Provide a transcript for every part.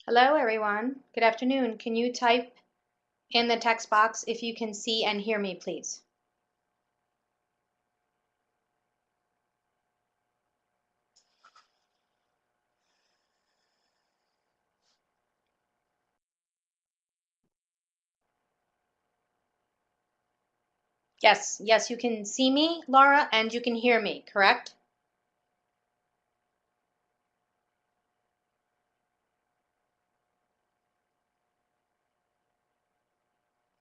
Hello, everyone. Good afternoon. Can you type in the text box if you can see and hear me, please? Yes, yes, you can see me, Laura, and you can hear me, correct?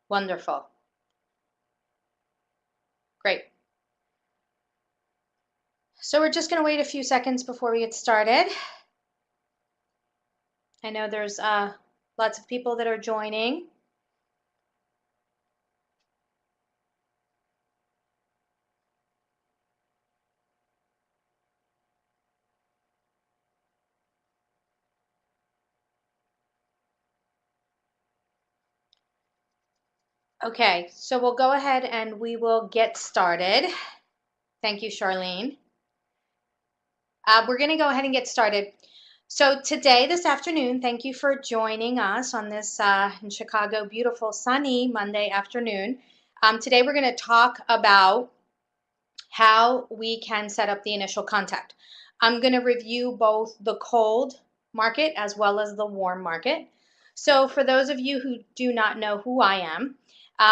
Wonderful. Great. So we're just going to wait a few seconds before we get started. I know there's lots of people that are joining. Okay, so we'll go ahead and we will get started. Thank you, Charlene. We're going to go ahead and get started. So today, this afternoon, thank you for joining us on this in Chicago, beautiful sunny Monday afternoon. Today, we're going to talk about how we can set up the initial contact. I'm going to review both the cold market as well as the warm market. So for those of you who do not know who I am,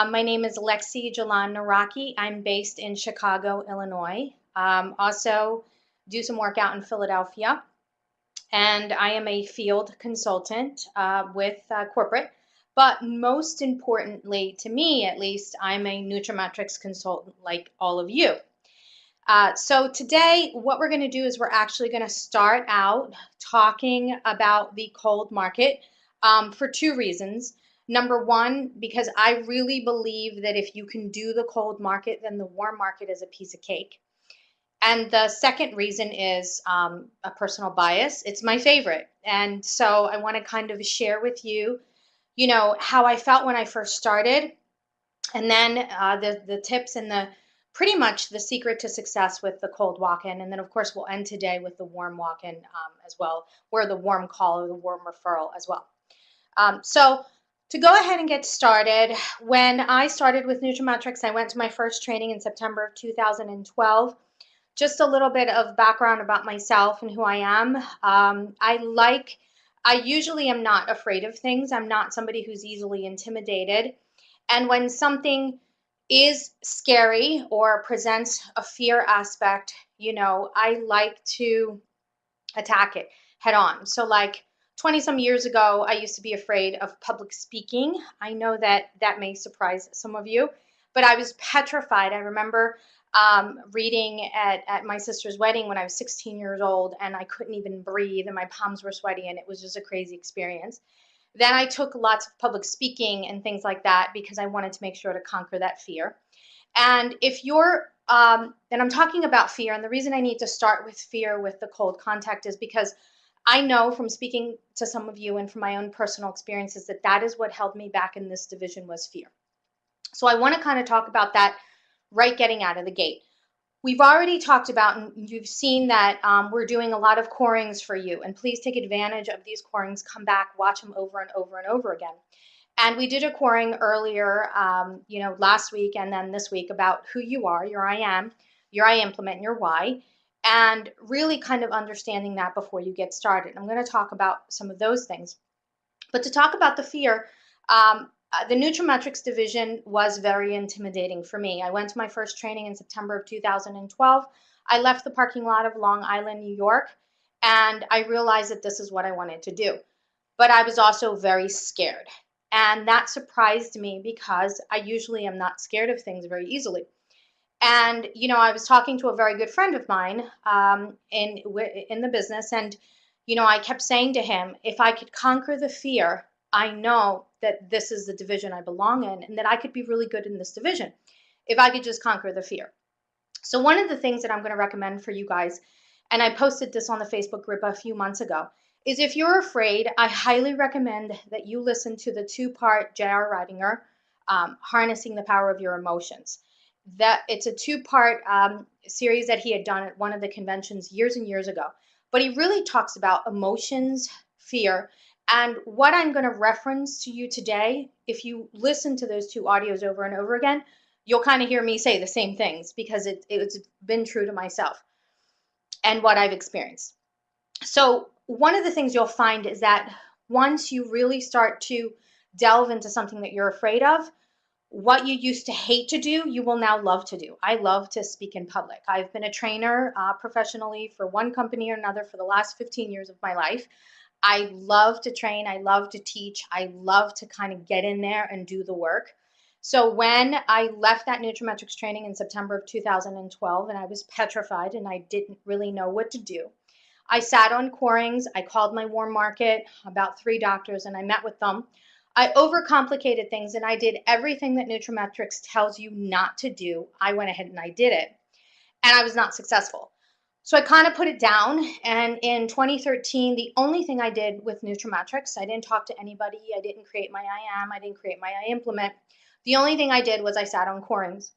my name is Lexi Jalan Naraki. I'm based in Chicago, Illinois. Also do some work out in Philadelphia. And I am a field consultant with corporate. But most importantly, to me at least, I'm a nutraMetrix consultant like all of you. So today, what we're going to do is we're actually going to start out talking about the cold market for two reasons. Number one, because I really believe that if you can do the cold market, then the warm market is a piece of cake. And the second reason is a personal bias. It's my favorite. And so I want to kind of share with you, how I felt when I first started, and then the tips and the pretty much the secret to success with the cold walk-in. And then, of course, we'll end today with the warm walk-in as well, or the warm call or the warm referral as well. So to go ahead and get started, when I started with nutraMetrix, I went to my first training in September of 2012. Just a little bit of background about myself and who I am. I usually am not afraid of things. I'm not somebody who's easily intimidated. And when something is scary or presents a fear aspect, I like to attack it head on. So, like 20 some years ago, I used to be afraid of public speaking. I know that that may surprise some of you, but I was petrified. I remember reading at my sister's wedding when I was 16 years old, and I couldn't even breathe, and my palms were sweaty, and it was just a crazy experience. Then I took lots of public speaking and things like that because I wanted to make sure to conquer that fear. And if you're, and I'm talking about fear, and the reason I need to start with fear with the cold contact is because I know from speaking to some of you and from my own personal experiences that that is what held me back in this division was fear. So I want to kind of talk about that right getting out of the gate. We've already talked about, and you've seen that we're doing a lot of corings for you, and please take advantage of these corings. Come back, watch them over and over and over again. And we did a coring earlier, last week and then this week about who you are, your I am, your I implement, and your why, and really kind of understanding that before you get started. I'm going to talk about some of those things. But to talk about the fear, the nutraMetrix division was very intimidating for me. I went to my first training in September of 2012. I left the parking lot of Long Island, New York, and I realized that this is what I wanted to do. But I was also very scared. And that surprised me because I usually am not scared of things very easily. And I was talking to a very good friend of mine in the business, and I kept saying to him, if I could conquer the fear, I know that this is the division I belong in, and that I could be really good in this division if I could just conquer the fear. So one of the things that I'm going to recommend for you guys, and I posted this on the Facebook group a few months ago, is if you're afraid, I highly recommend that you listen to the two-part J.R. Ridinger, Harnessing the Power of Your Emotions. That it's a two-part series that he had done at one of the conventions years and years ago. But he really talks about emotions, fear, And what I'm going to reference to you today, if you listen to those two audios over and over again, you'll kind of hear me say the same things because it's been true to myself and what I've experienced. So one of the things you'll find is that once you really start to delve into something that you're afraid of, what you used to hate to do, you will now love to do. I love to speak in public. I've been a trainer professionally for one company or another for the last 15 years of my life. I love to train. I love to teach. I love to kind of get in there and do the work. So when I left that nutraMetrix training in September of 2012, and I was petrified and I didn't really know what to do, I sat on Corings. I called my warm market, about 3 doctors, and I met with them. I overcomplicated things and I did everything that nutraMetrix tells you not to do. I went ahead and I did it, and I was not successful. So I kind of put it down. And in 2013, the only thing I did with nutraMetrix, I didn't talk to anybody. I didn't create my I am. I didn't create my I implement. The only thing I did was I sat on Corings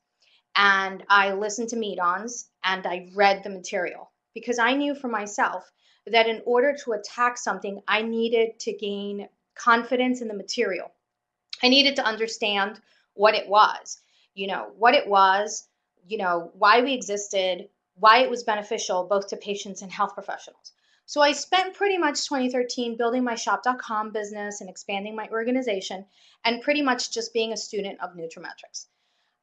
and I listened to meet-ons and I read the material, because I knew for myself that in order to attack something, I needed to gain confidence in the material. I needed to understand what it was, what it was, why we existed, why it was beneficial both to patients and health professionals. So I spent pretty much 2013 building my shop.com business and expanding my organization and pretty much just being a student of nutraMetrix.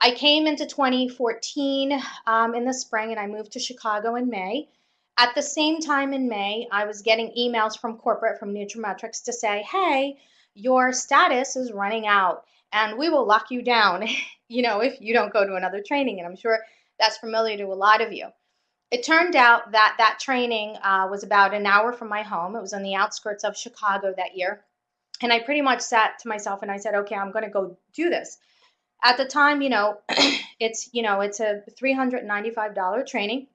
I came into 2014 in the spring, and I moved to Chicago in May. At the same time in May, I was getting emails from corporate, from nutraMetrix, to say, hey, your status is running out and we will lock you down, if you don't go to another training. And I'm sure that's familiar to a lot of you. It turned out that that training was about an hour from my home. It was on the outskirts of Chicago that year. And I pretty much sat to myself and I said, okay, I'm going to go do this. At the time, it's a $395 training.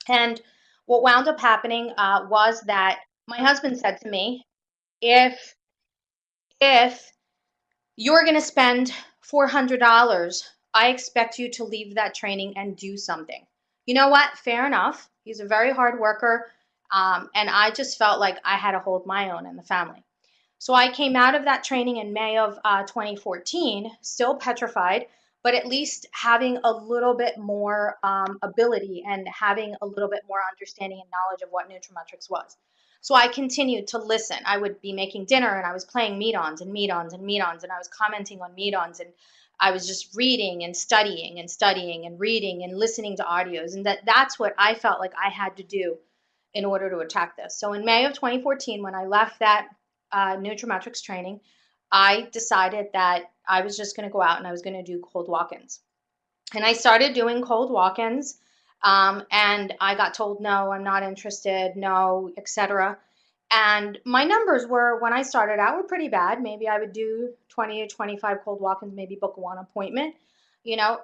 And what wound up happening was that my husband said to me, if you're going to spend $400, I expect you to leave that training and do something. You know what? Fair enough. He's a very hard worker. And I just felt like I had to hold my own in the family. So I came out of that training in May of 2014, still petrified, but at least having a little bit more ability and having a little bit more understanding and knowledge of what nutraMetrix was. So I continued to listen. I would be making dinner and I was playing meet-ons and meet-ons and meet-ons, and I was commenting on meet-ons, and I was just reading and studying and studying and reading and listening to audios. And that's what I felt like I had to do in order to attack this. So in May of 2014, when I left that nutraMetrix training, I decided that I was just going to go out and I was going to do cold walk-ins. And I started doing cold walk-ins, and I got told, no, I'm not interested, no, etc. And my numbers were, when I started out, were pretty bad. Maybe I would do 20 or 25 cold walk-ins, maybe book one appointment,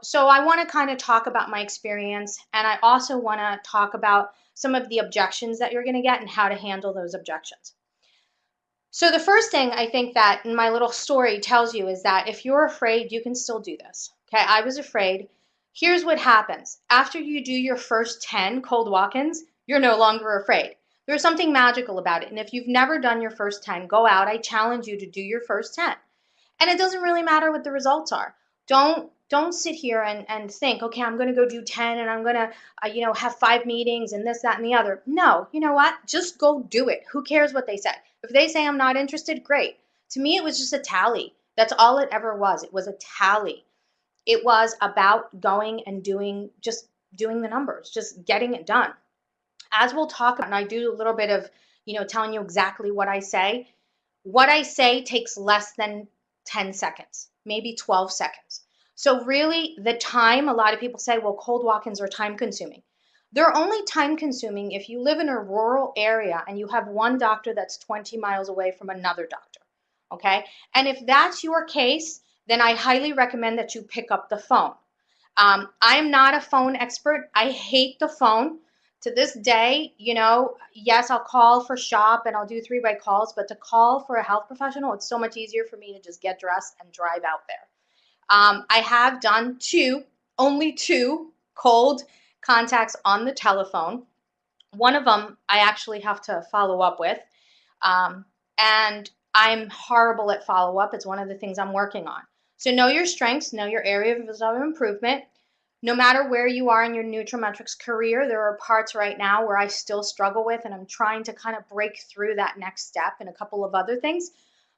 So I want to kind of talk about my experience, and I also want to talk about some of the objections that you're going to get and how to handle those objections. So the first thing I think that my little story tells you is that if you're afraid, you can still do this. Okay, I was afraid. Here's what happens. After you do your first 10 cold walk-ins, you're no longer afraid. There's something magical about it. And if you've never done your first 10, go out. I challenge you to do your first 10. And it doesn't really matter what the results are. Don't sit here and think, okay, I'm going to go do 10 and I'm going to, have 5 meetings and this, that, and the other. No, you know what? Just go do it. Who cares what they said? If they say I'm not interested, great. To me, it was just a tally. That's all it ever was. It was a tally. It was about going and doing the numbers, just getting it done. As we'll talk about, and I do a little bit of, telling you exactly what I say. What I say takes less than 10 seconds, maybe 12 seconds. So really the time, a lot of people say, well, cold walk-ins are time consuming. They're only time consuming if you live in a rural area and you have one doctor that's 20 miles away from another doctor, okay? And if that's your case, then I highly recommend that you pick up the phone. I am not a phone expert. I hate the phone. To this day, yes, I'll call for shop and I'll do 3-way calls, but to call for a health professional, it's so much easier for me to just get dressed and drive out there. I have done only two cold contacts on the telephone. One of them I actually have to follow up with. And I'm horrible at follow-up. It's one of the things I'm working on. So know your strengths, know your areas of improvement. No matter where you are in your nutraMetrix career, there are parts right now where I still struggle with, and I'm trying to kind of break through that next step and a couple of other things.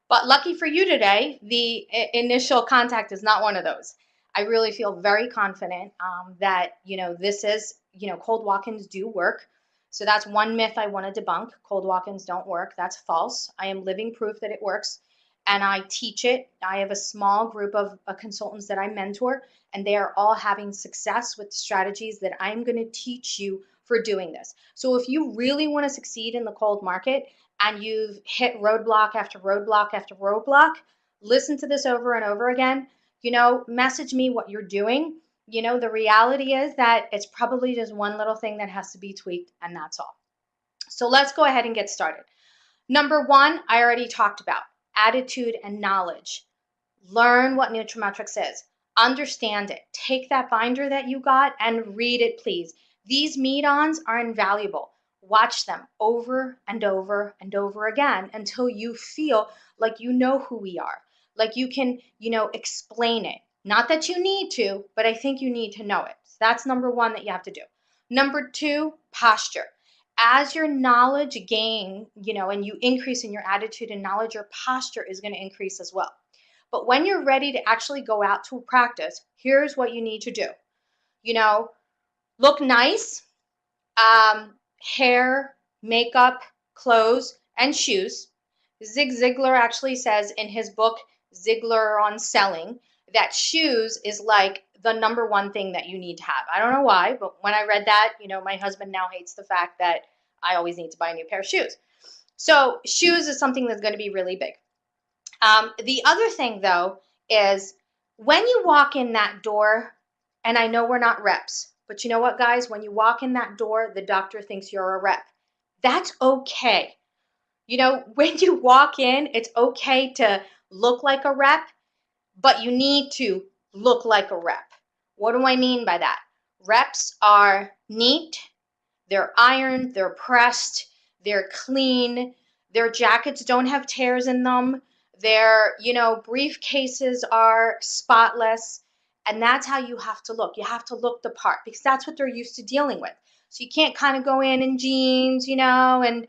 But lucky for you today, the initial contact is not one of those. I really feel very confident that, this is, cold walk-ins do work. So that's one myth I want to debunk. Cold walk-ins don't work. That's false. I am living proof that it works. And I teach it. I have a small group of consultants that I mentor, and they are all having success with the strategies that I'm going to teach you for doing this. So if you really want to succeed in the cold market, and you've hit roadblock after roadblock after roadblock, listen to this over and over again. Message me what you're doing. The reality is that it's probably just one little thing that has to be tweaked, and that's all. So let's go ahead and get started. Number one, I already talked about attitude and knowledge. Learn what nutraMetrix is. Understand it. Take that binder that you got and read it, please. These meet-ons are invaluable. Watch them over and over and over again until you feel like you know who we are, like you can, explain it. Not that you need to, but I think you need to know it. So that's number one that you have to do. Number two, posture. As your knowledge gain, and you increase in your attitude and knowledge, your posture is going to increase as well. But when you're ready to actually go out to practice, here's what you need to do. Look nice. Hair, makeup, clothes, and shoes. Zig Ziglar actually says in his book, Ziglar on Selling, that shoes is like the number one thing that you need to have. I don't know why, but when I read that, my husband now hates the fact that I always need to buy a new pair of shoes. So shoes is something that's going to be really big. The other thing, though, is when you walk in that door, and I know we're not reps, but you know what, guys? When you walk in that door, the doctor thinks you're a rep. That's okay. When you walk in, it's okay to look like a rep, but you need to look like a rep. What do I mean by that? Reps are neat, they're ironed, they're pressed, they're clean, their jackets don't have tears in them, their, briefcases are spotless. And that's how you have to look. You have to look the part because that's what they're used to dealing with. So you can't kind of go in jeans, and,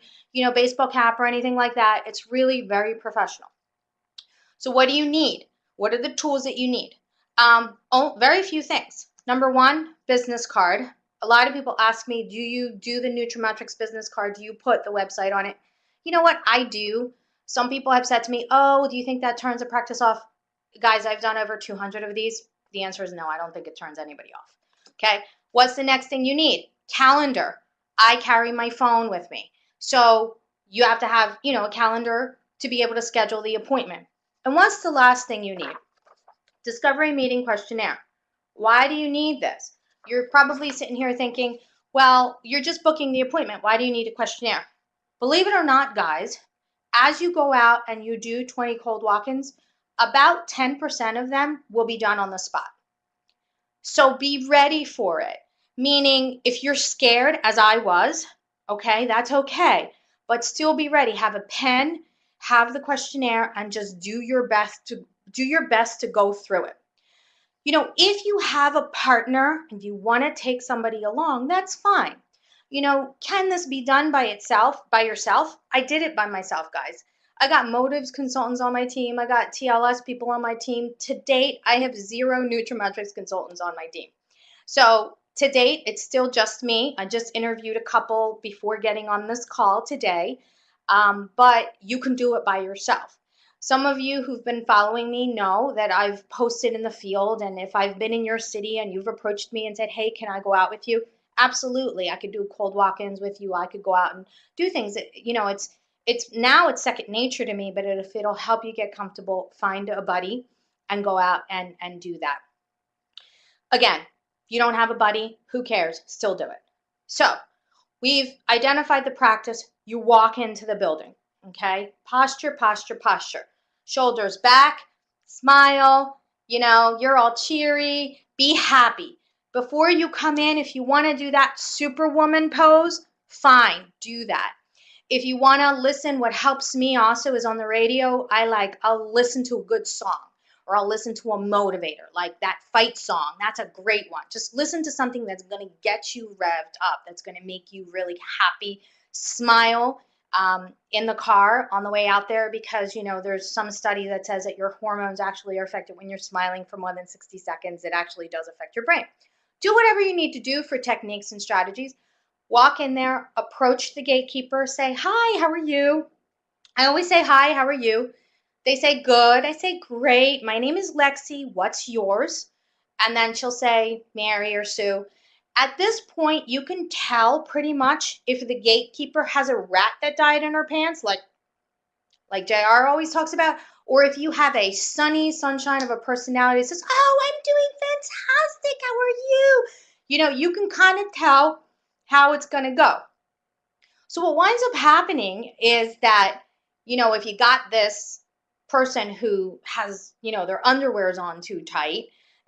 baseball cap or anything like that. It's really very professional. So what do you need? What are the tools that you need? Very few things. Number one, business card. A lot of people ask me, do you do the nutraMetrix business card? Do you put the website on it? You know what? I do. Some people have said to me, oh, do you think that turns a practice off? Guys, I've done over 200 of these. The answer is no, I don't think it turns anybody off. Okay, what's the next thing you need? Calendar. I carry my phone with me. So you have to have, a calendar to be able to schedule the appointment. And what's the last thing you need? Discovery Meeting Questionnaire. Why do you need this? You're probably sitting here thinking, well, you're just booking the appointment. Why do you need a questionnaire? Believe it or not, guys, as you go out and you do 20 cold walk-ins, about 10% of them will be done on the spot. So be ready for it. Meaning, if you're scared, as I was, okay, that's okay. But still be ready. Have a pen, have the questionnaire, and just do your best to go through it. If you have a partner and you want to take somebody along, that's fine. Can this be done by yourself? I did it by myself, guys. I got motives consultants on my team. I got TLS people on my team. To date, I have 0 nutraMetrix consultants on my team. So to date, it's still just me. I just interviewed a couple before getting on this call today, but you can do it by yourself. Some of you who've been following me know that I've posted in the field, and if I've been in your city and you've approached me and said, hey, can I go out with you? Absolutely. I could do cold walk-ins with you. I could go out and do things. It's second nature to me, but if it'll help you get comfortable, find a buddy and go out and do that. Again, if you don't have a buddy, who cares? Still do it. So we've identified the practice. You walk into the building, okay? Posture, posture, posture. Shoulders back, smile, you're all cheery, be happy. Before you come in, if you want to do that superwoman pose, fine, do that. If you want to listen, what helps me also is on the radio, I'll listen to a good song, or I'll listen to a motivator, like that fight song. That's a great one. Just listen to something that's going to get you revved up, that's going to make you really happy, smile in the car on the way out there, because there's some study that says that your hormones actually are affected when you're smiling for more than 60 seconds. It actually does affect your brain. Do whatever you need to do for techniques and strategies. Walk in there, approach the gatekeeper, say, "Hi, how are you?" I always say, "Hi, how are you?" They say, "Good." I say, "Great. My name is Lexi. What's yours?" And then she'll say, "Mary or Sue." At this point, you can tell pretty much if the gatekeeper has a rat that died in her pants, like JR always talks about, or if you have a sunny sunshine of a personality that says, "Oh, I'm doing fantastic. How are you?" You can kind of tell how it's going to go. So what winds up happening is that, if you got this person who has, their underwear's on too tight,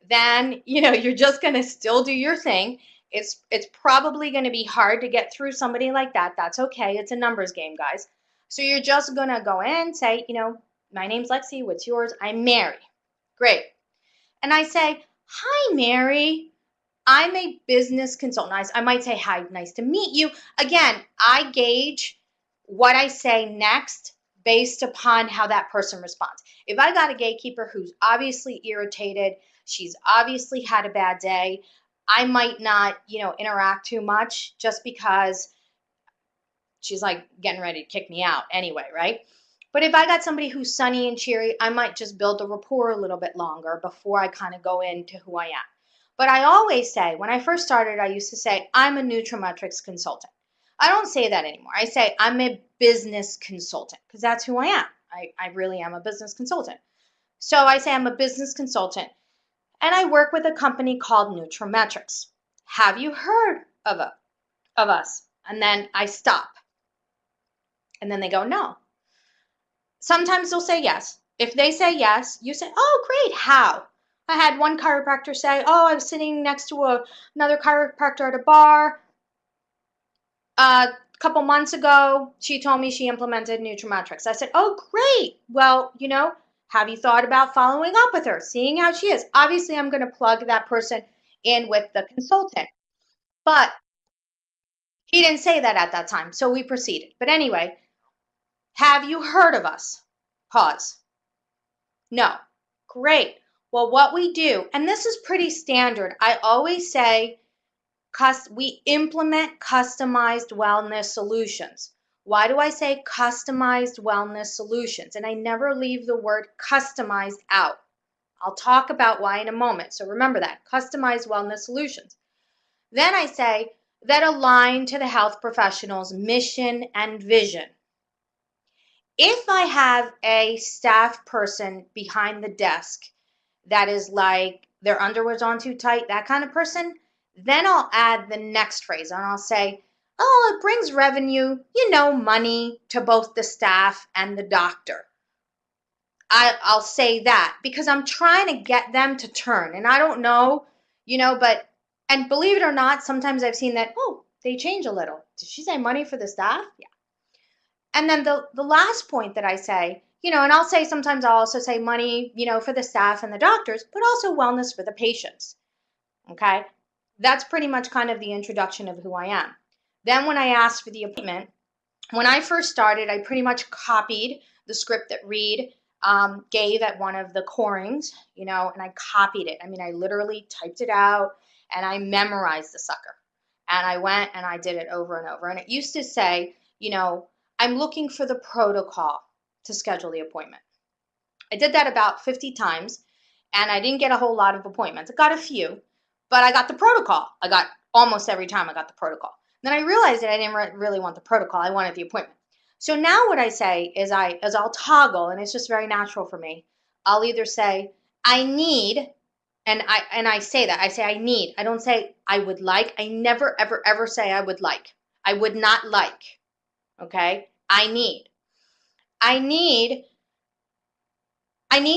then, you're just going to still do your thing. It's probably going to be hard to get through somebody like that. That's okay. It's a numbers game, guys. So you're just going to go in, say, "My name's Lexi. What's yours?" "I'm Mary." "Great." And I say, "Hi, Mary. I'm a business consultant." I might say, "Hi, nice to meet you." Again, I gauge what I say next based upon how that person responds. If I got a gatekeeper who's obviously irritated, she's obviously had a bad day, I might not, interact too much, just because she's like getting ready to kick me out anyway, right? But if I got somebody who's sunny and cheery, I might just build a rapport a little bit longer before I kind of go into who I am. But I always say, when I first started, I used to say, "I'm a nutraMetrix consultant." I don't say that anymore. I say, "I'm a business consultant," because that's who I am. I really am a business consultant. So I say, "I'm a business consultant, and I work with a company called nutraMetrix. Have you heard of us?" And then I stop. And then they go, "No." Sometimes they'll say yes. If they say yes, you say, "Oh, great. How?" I had one chiropractor say, "Oh, I was sitting next to another chiropractor at a bar a couple months ago. She told me she implemented nutraMetrix." I said, "Oh, great. Well, have you thought about following up with her, seeing how she is?" Obviously, I'm going to plug that person in with the consultant. But he didn't say that at that time, so we proceeded. But anyway, "Have you heard of us?" Pause. "No." "Great. Well, what we do," and this is pretty standard, I always say, we implement customized wellness solutions. Why do I say customized wellness solutions? And I never leave the word customized out. I'll talk about why in a moment. So remember that, customized wellness solutions. Then I say that align to the health professional's mission and vision. If I have a staff person behind the desk that is like their underwear's on too tight, that kind of person, then I'll add the next phrase and I'll say, "Oh, it brings revenue, money to both the staff and the doctor." I'll say that because I'm trying to get them to turn. And I don't know, and believe it or not, sometimes I've seen that, "Oh, they change a little. Did she say money for the staff?" Yeah. And then the last point that I say, and I'll say, sometimes I'll also say money, for the staff and the doctors, but also wellness for the patients. Okay. That's pretty much kind of the introduction of who I am. Then when I asked for the appointment, when I first started, I pretty much copied the script that Reed gave at one of the corings, and I copied it. I mean, I literally typed it out and I memorized the sucker. And I went and I did it over and over. And it used to say, "I'm looking for the protocol to schedule the appointment." I did that about 50 times and I didn't get a whole lot of appointments. I got a few, but I got the protocol. I got almost every time I got the protocol. Then I realized that I didn't really want the protocol. I wanted the appointment. So now what I say is I'll toggle, and it's just very natural for me. I'll either say, "I need," and I say that. I say, "I need." I don't say, "I would like." I never, ever, ever say, "I would like." I would not like. Okay? I need. I need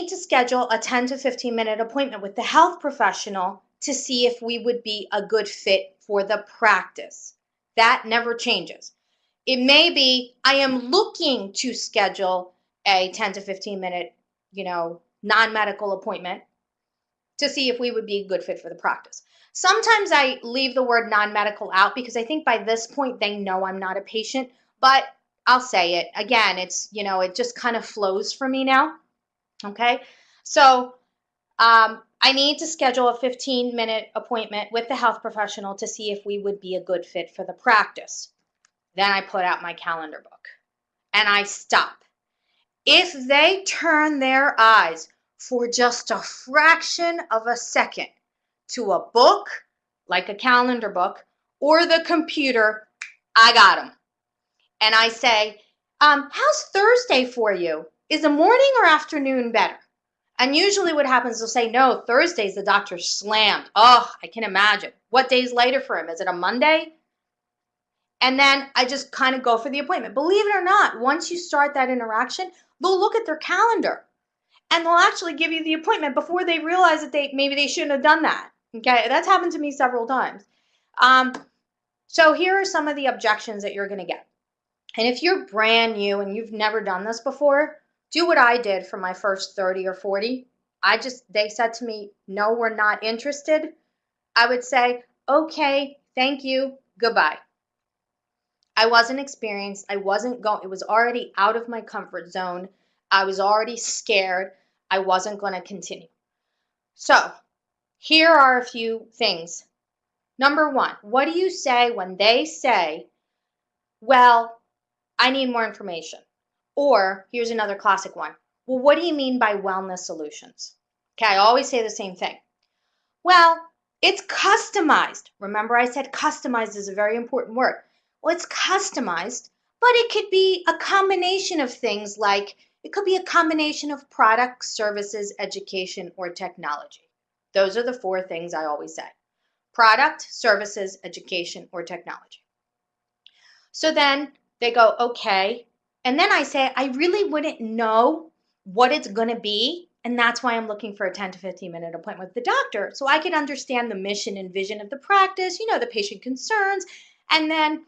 to schedule a 10 to 15-minute appointment with the health professional to see if we would be a good fit for the practice. That never changes. It may be I am looking to schedule a 10 to 15 minute, non-medical appointment to see if we would be a good fit for the practice. Sometimes I leave the word non-medical out because I think by this point they know I'm not a patient, but I'll say it again. It just kind of flows for me now. Okay. So I need to schedule a 15-minute appointment with the health professional to see if we would be a good fit for the practice. Then I put out my calendar book and I stop. If they turn their eyes for just a fraction of a second to a book, like a calendar book, or the computer, I got them. And I say, how's Thursday for you? Is the morning or afternoon better? And usually what happens, they'll say, no, Thursday's the doctor's slammed. Oh, I can imagine. What day's later for him? Is it a Monday? And then I just kind of go for the appointment. Believe it or not, once you start that interaction, they'll look at their calendar and they'll actually give you the appointment before they realize that maybe they shouldn't have done that. Okay, that's happened to me several times. So here are some of the objections that you're going to get. And if you're brand new and you've never done this before, do what I did for my first 30 or 40. They said to me, no, we're not interested. I would say, okay, thank you, goodbye. I wasn't experienced. I wasn't going, it was already out of my comfort zone. I was already scared. I wasn't going to continue. So here are a few things. Number one, what do you say when they say, well, I need more information? Or here's another classic one. Well, what do you mean by wellness solutions? Okay, I always say the same thing. Well, it's customized. Remember I said customized is a very important word. Well, it's customized, but it could be a combination of things like it could be a combination of products, services, education, or technology. Those are the four things I always say. Product, services, education, or technology. So then they go, okay. And then I say, I really wouldn't know what it's going to be. And that's why I'm looking for a 10 to 15 minute appointment with the doctor. So I can understand the mission and vision of the practice, the patient concerns. And then,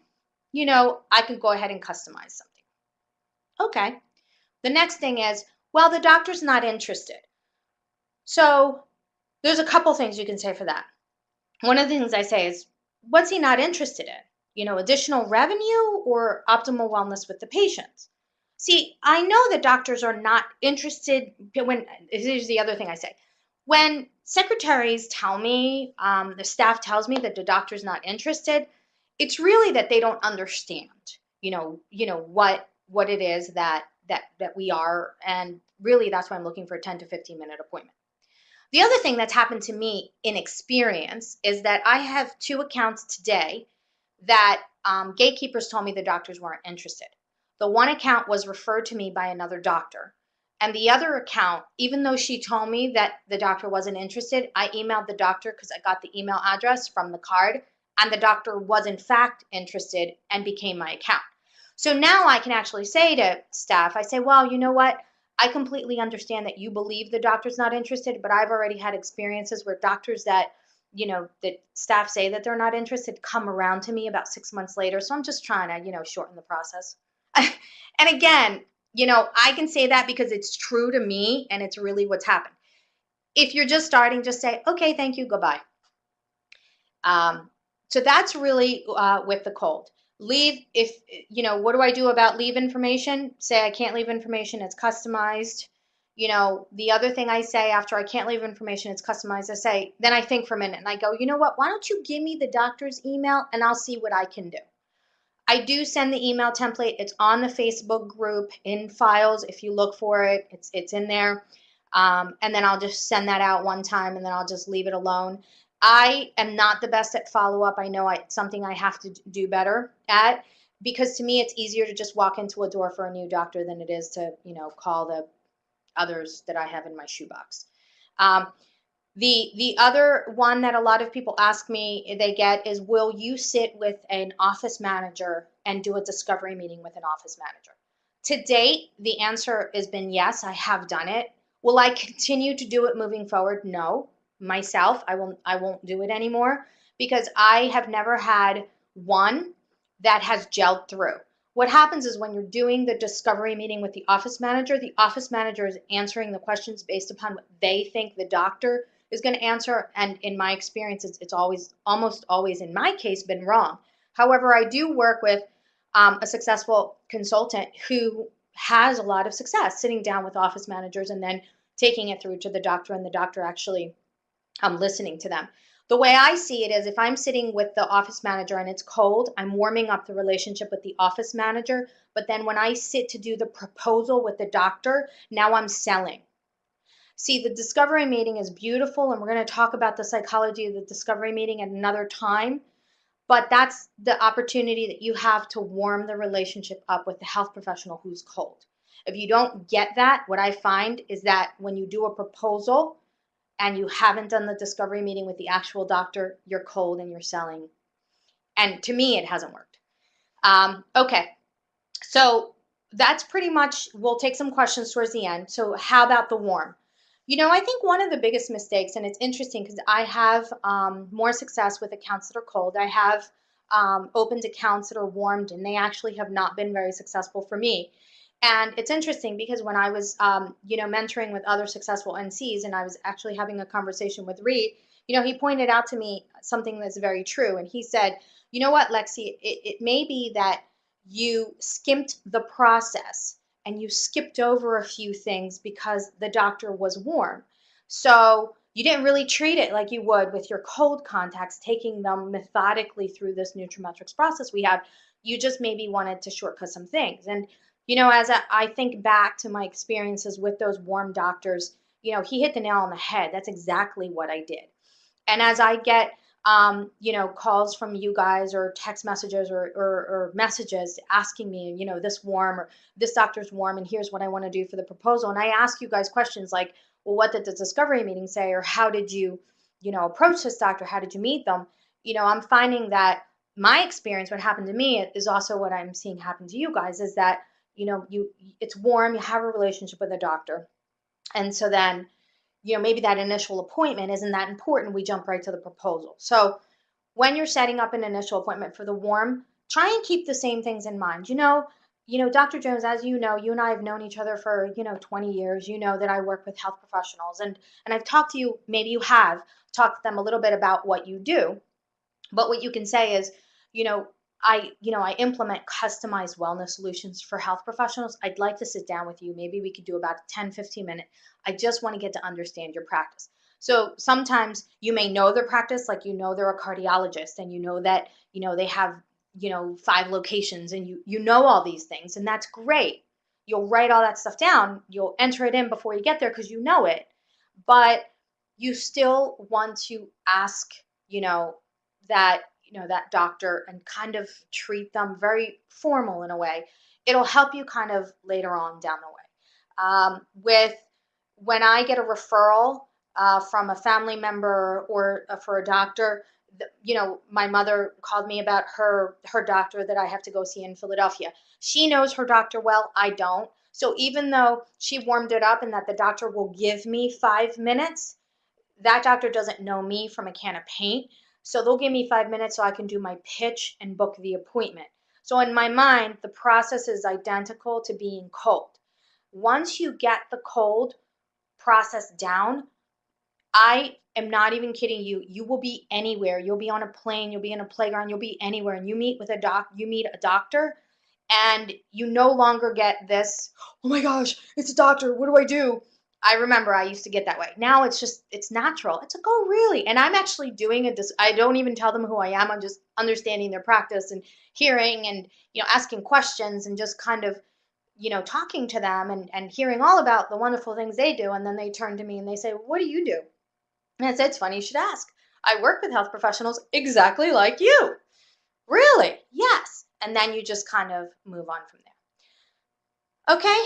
I could go ahead and customize something. Okay. The next thing is, well, the doctor's not interested. So there's a couple things you can say for that. One of the things I say is, what's he not interested in? Additional revenue or optimal wellness with the patients? See, I know that doctors are not interested here's the other thing I say. When secretaries tell me, the staff tells me that the doctor's not interested, it's really that they don't understand, what it is that we are. And really that's why I'm looking for a 10 to 15 minute appointment. The other thing that's happened to me in experience is that I have 2 accounts today that gatekeepers told me the doctors weren't interested. The one account was referred to me by another doctor. And the other account, even though she told me that the doctor wasn't interested, I emailed the doctor because I got the email address from the card, and the doctor was in fact interested and became my account. So now I can actually say to staff, I say, well, you know what? I completely understand that you believe the doctor's not interested, but I've already had experiences where doctors that staff say that they're not interested come around to me about 6 months later. So I'm just trying to, shorten the process. And again, I can say that because it's true to me and it's really what's happened. If you're just starting, just say, okay, thank you, goodbye. So that's really with the cold. Leave, what do I do about leave information? Say I can't leave information, it's customized. The other thing I say after I can't leave information, it's customized, then I think for a minute and I go, you know what, why don't you give me the doctor's email and I'll see what I can do. I do send the email template. It's on the Facebook group in files. If you look for it, it's in there. And then I'll just send that out one time and then I'll just leave it alone. I am not the best at follow-up. I know it's something I have to do better at, because to me it's easier to just walk into a door for a new doctor than it is to, call the others that I have in my shoebox. The other one that a lot of people ask me they get is, will you sit with an office manager and do a discovery meeting with an office manager? To date, the answer has been yes, I have done it. Will I continue to do it moving forward? No. Myself, I won't do it anymore, because I have never had one that has gelled through. what happens is when you're doing the discovery meeting with the office manager is answering the questions based upon what they think the doctor is going to answer. And in my experience, it's always, almost always in my case, been wrong. However, I do work with a successful consultant who has a lot of success sitting down with office managers and then taking it through to the doctor, and the doctor actually listening to them. The way I see it is if I'm sitting with the office manager and it's cold, I'm warming up the relationship with the office manager. But then when I sit to do the proposal with the doctor, now I'm selling. See, the discovery meeting is beautiful, and we're going to talk about the psychology of the discovery meeting at another time. But that's the opportunity that you have to warm the relationship up with the health professional who's cold. If you don't get that, what I find is that when you do a proposal, and you haven't done the discovery meeting with the actual doctor, you're cold and you're selling. And to me, it hasn't worked. Okay, so that's pretty much, we'll take some questions towards the end. So how about the warm? I think one of the biggest mistakes, and it's interesting because I have more success with accounts that are cold. I have opened accounts that are warmed, and they actually have not been very successful for me. And it's interesting because when I was, mentoring with other successful NCs, and I was actually having a conversation with Reed, he pointed out to me something that's very true. And he said, you know what, Lexi, it may be that you skimped the process and you skipped over a few things because the doctor was warm. So you didn't really treat it like you would with your cold contacts, taking them methodically through this nutraMetrix process we have. You just maybe wanted to shortcut some things. And as I think back to my experiences with those warm doctors, he hit the nail on the head. That's exactly what I did. And as I get, calls from you guys or text messages or messages asking me, this warm or this doctor's warm, and here's what I want to do for the proposal. And I ask you guys questions like, well, what did the discovery meeting say? Or how did you, approach this doctor? How did you meet them? I'm finding that my experience, what happened to me is also what I'm seeing happen to you guys is that, it's warm, you have a relationship with a doctor. And so then, maybe that initial appointment isn't that important. We jump right to the proposal. So when you're setting up an initial appointment for the warm, try and keep the same things in mind. Dr. Jones, as you know, you and I have known each other for, 20 years. You know that I work with health professionals, and I've talked to you, maybe you have talked to them a little bit about what you do. But what you can say is, you know, I implement customized wellness solutions for health professionals. I'd like to sit down with you. Maybe we could do about a 10, 15 minute. I just want to get to understand your practice. So sometimes you may know their practice, like they're a cardiologist and that, they have, 5 locations, and you know all these things, and that's great. You'll write all that stuff down. You'll enter it in before you get there because you know it. But you still want to ask, that that doctor and kind of treat them very formal in a way. It'll help you kind of later on down the way. With when I get a referral from a family member or for a doctor, my mother called me about her doctor that I have to go see in Philadelphia. She knows her doctor well. I don't. So even though she warmed it up and that the doctor will give me 5 minutes, that doctor doesn't know me from a can of paint. So they'll give me 5 minutes so I can do my pitch and book the appointment. So in my mind, the process is identical to being cold. Once you get the cold process down, I am not even kidding you. You will be anywhere. You'll be on a plane, you'll be in a playground, you'll be anywhere, and you meet a doctor, and you no longer get this, oh my gosh, it's a doctor. What do I do? I remember I used to get that way. Now it's natural. It's like, oh, really? And I'm actually doing I don't even tell them who I am. I'm just understanding their practice and hearing and, asking questions and just kind of, talking to them and hearing all about the wonderful things they do. And then they turn to me and they say, what do you do? And I said, it's funny you should ask. I work with health professionals exactly like you. Really? Yes. And then you just kind of move on from there. Okay,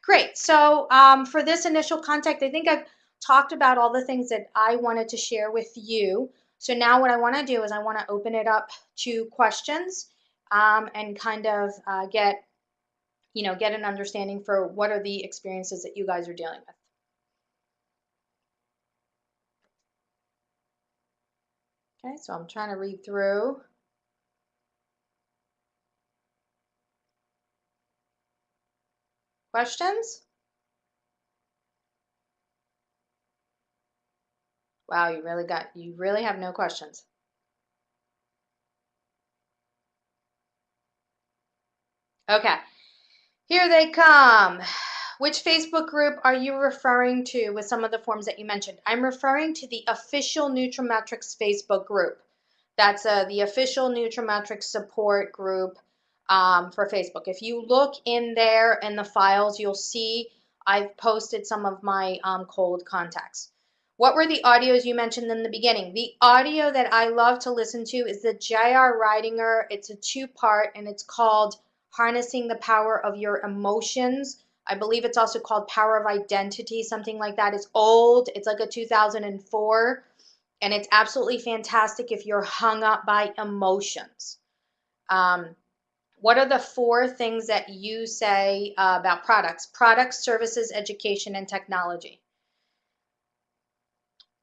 great. So for this initial contact, I think I've talked about all the things that I wanted to share with you. So now what I want to do is I want to open it up to questions and kind of get an understanding for what are the experiences that you guys are dealing with. Okay, so I'm trying to read through. Questions? Wow, you really have no questions. Okay, here they come. Which Facebook group are you referring to with some of the forms that you mentioned? I'm referring to the official nutraMetrix Facebook group. That's the official nutraMetrix support group for Facebook. If you look in there in the files, you'll see I've posted some of my cold contacts. What were the audios you mentioned in the beginning? The audio that I love to listen to is the J.R. Ridinger. It's a two-part and it's called Harnessing the Power of Your Emotions. I believe it's also called Power of Identity, something like that. It's old. It's like a 2004, and it's absolutely fantastic if you're hung up by emotions. What are the four things that you say about products? Products, services, education, and technology.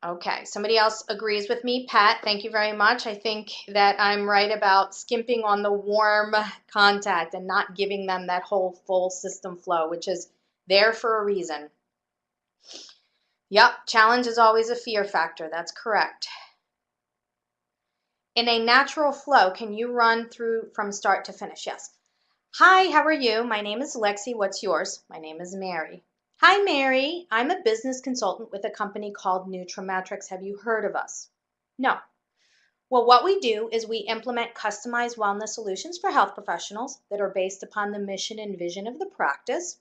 Okay, somebody else agrees with me. Pat, thank you very much. I think that I'm right about skimping on the warm contact and not giving them that whole full system flow, which is there for a reason. Yep, challenge is always a fear factor. That's correct. In a natural flow, can you run through from start to finish? Yes. Hi, how are you? My name is Lexi. What's yours? My name is Mary. Hi, Mary. I'm a business consultant with a company called nutraMetrix. Have you heard of us? No. Well, what we do is we implement customized wellness solutions for health professionals that are based upon the mission and vision of the practice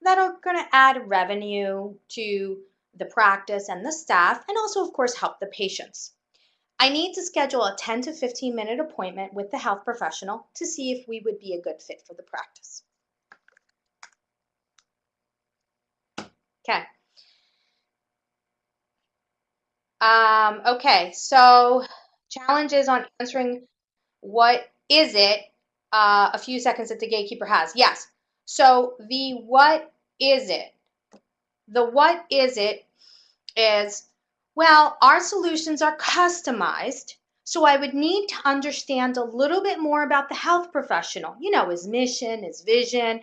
that are going to add revenue to the practice and the staff, and also, of course, help the patients. I need to schedule a 10 to 15-minute appointment with the health professional to see if we would be a good fit for the practice. Okay. Okay, so challenges on answering what is it, a few seconds that the gatekeeper has. Yes. So the what is it? The what is, well, our solutions are customized. So I would need to understand a little bit more about the health professional, his mission, his vision,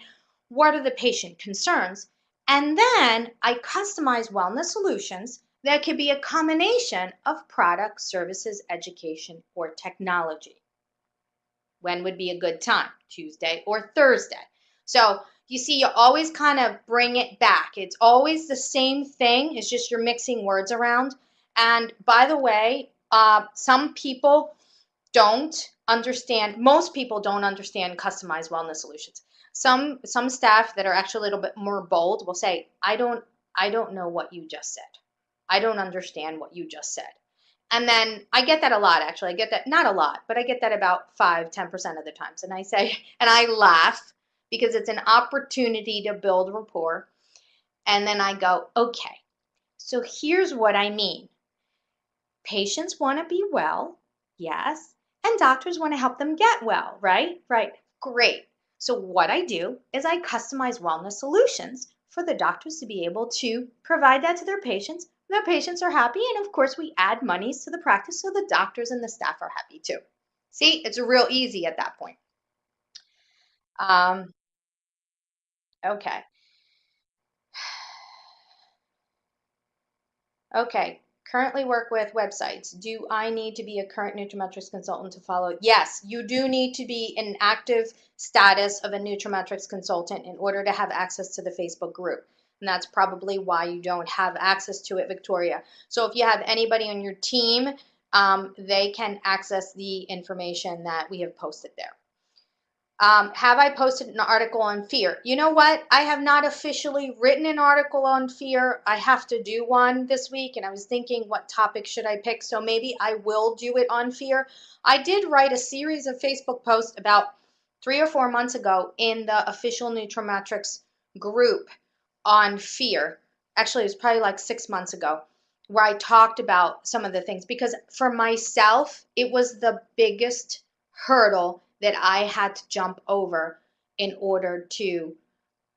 what are the patient concerns? And then I customize wellness solutions that could be a combination of products, services, education, or technology. When would be a good time? Tuesday or Thursday? So you see, you always kind of bring it back. It's always the same thing. It's just you're mixing words around. And by the way, some people don't understand, most people don't understand customized wellness solutions. Some staff that are actually a little bit more bold will say, I don't know what you just said. I don't understand what you just said. And then I get that a lot, actually. I get that, not a lot, but I get that about 5-10% of the times. And I say, and I laugh because it's an opportunity to build rapport. And then I go, okay, so here's what I mean. Patients want to be well, yes, and doctors want to help them get well, right? Right. Great. So what I do is I customize wellness solutions for the doctors to be able to provide that to their patients. Their patients are happy, and of course, we add monies to the practice so the doctors and the staff are happy too. See, it's real easy at that point. Um, okay. Okay, currently work with websites. Do I need to be a current nutraMetrix consultant to follow? Yes, you do need to be in active status of a nutraMetrix consultant in order to have access to the Facebook group. And that's probably why you don't have access to it, Victoria. So if you have anybody on your team, they can access the information that we have posted there. Have I posted an article on fear? You know what? I have not officially written an article on fear. I have to do one this week, and I was thinking, what topic should I pick? So maybe I will do it on fear. I did write a series of Facebook posts about 3 or 4 months ago in the official nutraMetrix group on fear. Actually, it was probably like 6 months ago, where I talked about some of the things, because for myself, it was the biggest hurdle that I had to jump over in order to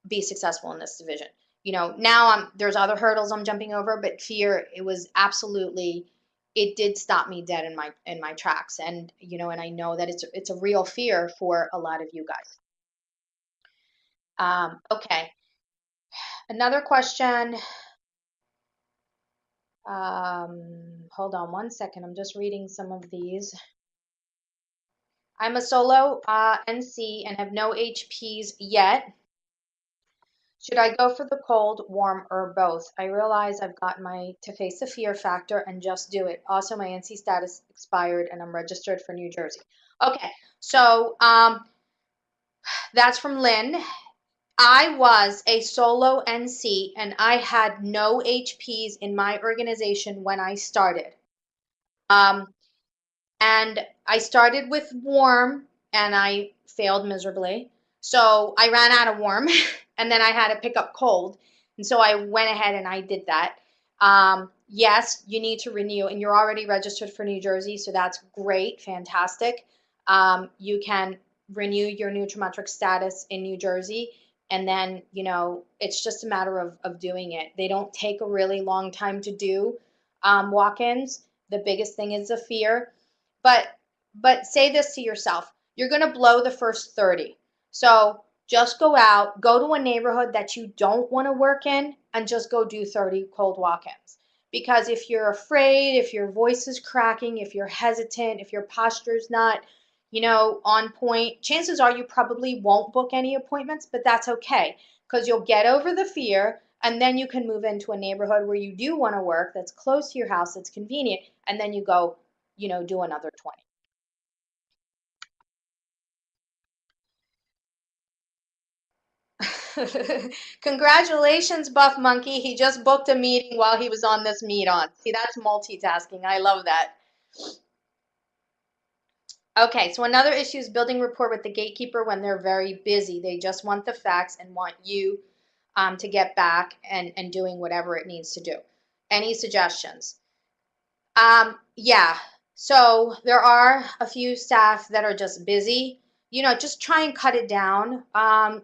be successful in this division. Now there's other hurdles I'm jumping over, but fear, it was absolutely, it did stop me dead in my tracks. And and I know that it's a real fear for a lot of you guys. Okay. Another question. Hold on one second. I'm just reading some of these. I'm a solo NC and have no HPs yet. Should I go for the cold, warm, or both? I realize I've got to face the fear factor and just do it. Also, my NC status expired and I'm registered for New Jersey. Okay, so that's from Lynn. I was a solo NC and I had no HPs in my organization when I started. And I started with warm and I failed miserably. So I ran out of warm and then I had to pick up cold. And so I went ahead and I did that. Yes, you need to renew and you're already registered for New Jersey. So that's great, fantastic. You can renew your nutraMetrix status in New Jersey. And then, it's just a matter of doing it. They don't take a really long time to do walk-ins. The biggest thing is the fear. But say this to yourself. You're going to blow the first 30. So just go out, go to a neighborhood that you don't want to work in, and just go do 30 cold walk-ins. Because if you're afraid, if your voice is cracking, if you're hesitant, if your posture's not, on point, chances are you probably won't book any appointments, but that's okay because you'll get over the fear and then you can move into a neighborhood where you do want to work that's close to your house, that's convenient, and then you go, do another 20. Congratulations, Buff Monkey. He just booked a meeting while he was on this meet on. See, that's multitasking. I love that. Okay, so another issue is building rapport with the gatekeeper when they're very busy. They just want the facts and want you to get back and doing whatever it needs to do. Any suggestions? Yeah, so there are a few staff that are just busy. Just try and cut it down.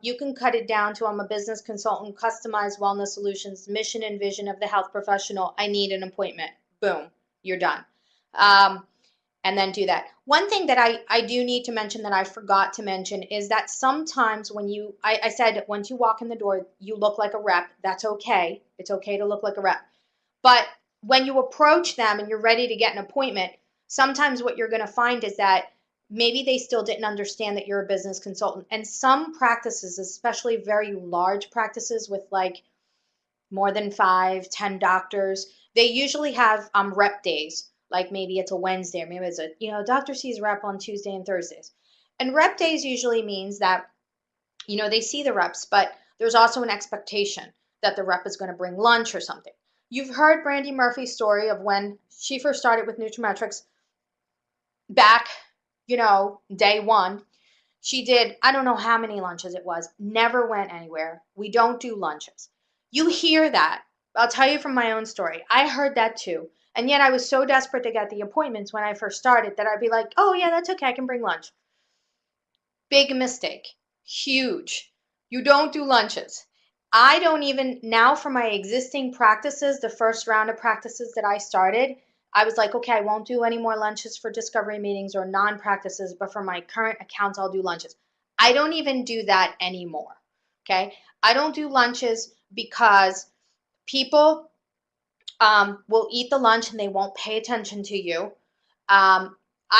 You can cut it down to I'm a business consultant, customized wellness solutions, mission and vision of the health professional. I need an appointment. Boom, you're done. And then do that. One thing that I do need to mention that I forgot to mention is that sometimes when I said once you walk in the door, you look like a rep. That's okay. It's okay to look like a rep. But when you approach them and you're ready to get an appointment, sometimes what you're going to find is that maybe they still didn't understand that you're a business consultant. And some practices, especially very large practices with like more than 5, 10 doctors, they usually have rep days. Like maybe it's a Wednesday or maybe it's doctor sees rep on Tuesday and Thursdays. And rep days usually means that, they see the reps, but there's also an expectation that the rep is going to bring lunch or something. You've heard Brandy Murphy's story of when she first started with nutraMetrix back, day one. She did, I don't know how many lunches it was, never went anywhere. We don't do lunches. You hear that. I'll tell you from my own story. I heard that too. And yet I was so desperate to get the appointments when I first started that I'd be like, oh, yeah, that's okay. I can bring lunch. Big mistake. Huge. You don't do lunches. I don't even, now for my existing practices, the first round of practices that I started, I was like, okay, I won't do any more lunches for discovery meetings or non-practices, but for my current accounts, I'll do lunches. I don't even do that anymore, okay? I don't do lunches because people will eat the lunch and they won't pay attention to you. I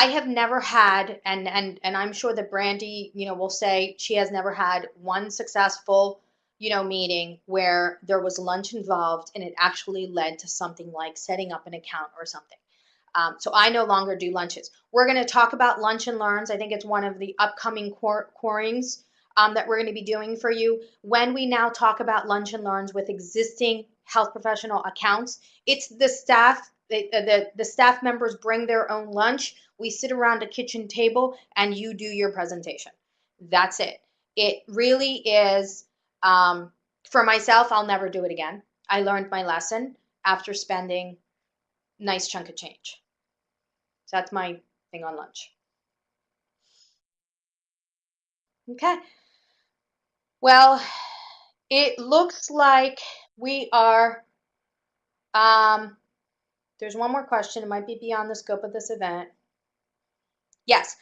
have never had, and I'm sure that Brandy, will say she has never had one successful, meeting where there was lunch involved and it actually led to something like setting up an account or something. So I no longer do lunches. We're going to talk about lunch and learns. I think it's one of the upcoming courings that we're going to be doing for you. When we now talk about lunch and learns with existing health professional accounts, it's the staff. The staff members bring their own lunch. We sit around a kitchen table and you do your presentation. That's it. It really is, for myself, I'll never do it again. I learned my lesson after spending a nice chunk of change. So that's my thing on lunch. Okay. Well, it looks like we are, there's one more question. It might be beyond the scope of this event. Yes.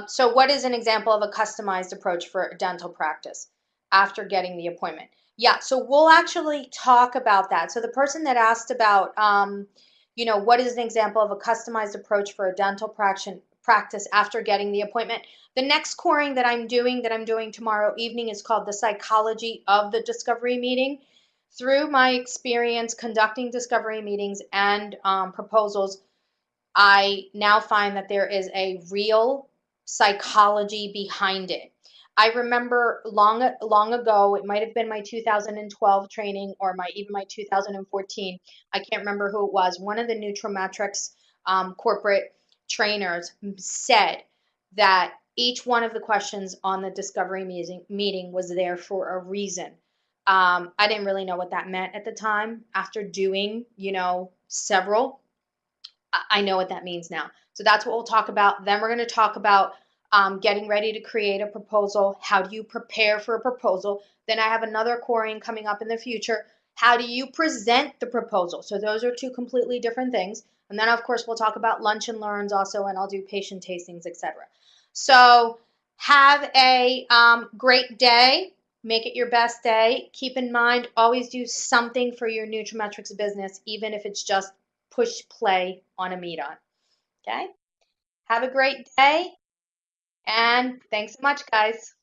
So what is an example of a customized approach for dental practice? after getting the appointment. Yeah, so we'll actually talk about that. So the person that asked about, what is an example of a customized approach for a dental practice after getting the appointment? The next coring that I'm doing tomorrow evening is called the psychology of the discovery meeting. Through my experience conducting discovery meetings and proposals, I now find that there is a real psychology behind it. I remember long ago, it might have been my 2012 training or my 2014. I can't remember who it was. One of the nutraMetrix corporate trainers said that each one of the questions on the discovery meeting was there for a reason. I didn't really know what that meant at the time. After doing, several, I know what that means now. So that's what we'll talk about. Then we're going to talk about getting ready to create a proposal. How do you prepare for a proposal? Then I have another coring coming up in the future. How do you present the proposal? So those are two completely different things. And then, of course, we'll talk about lunch and learns also, and I'll do patient tastings, etc. So have a great day. Make it your best day. Keep in mind, always do something for your nutraMetrix business, even if it's just push play on a meet on. Okay? Have a great day and thanks so much, guys.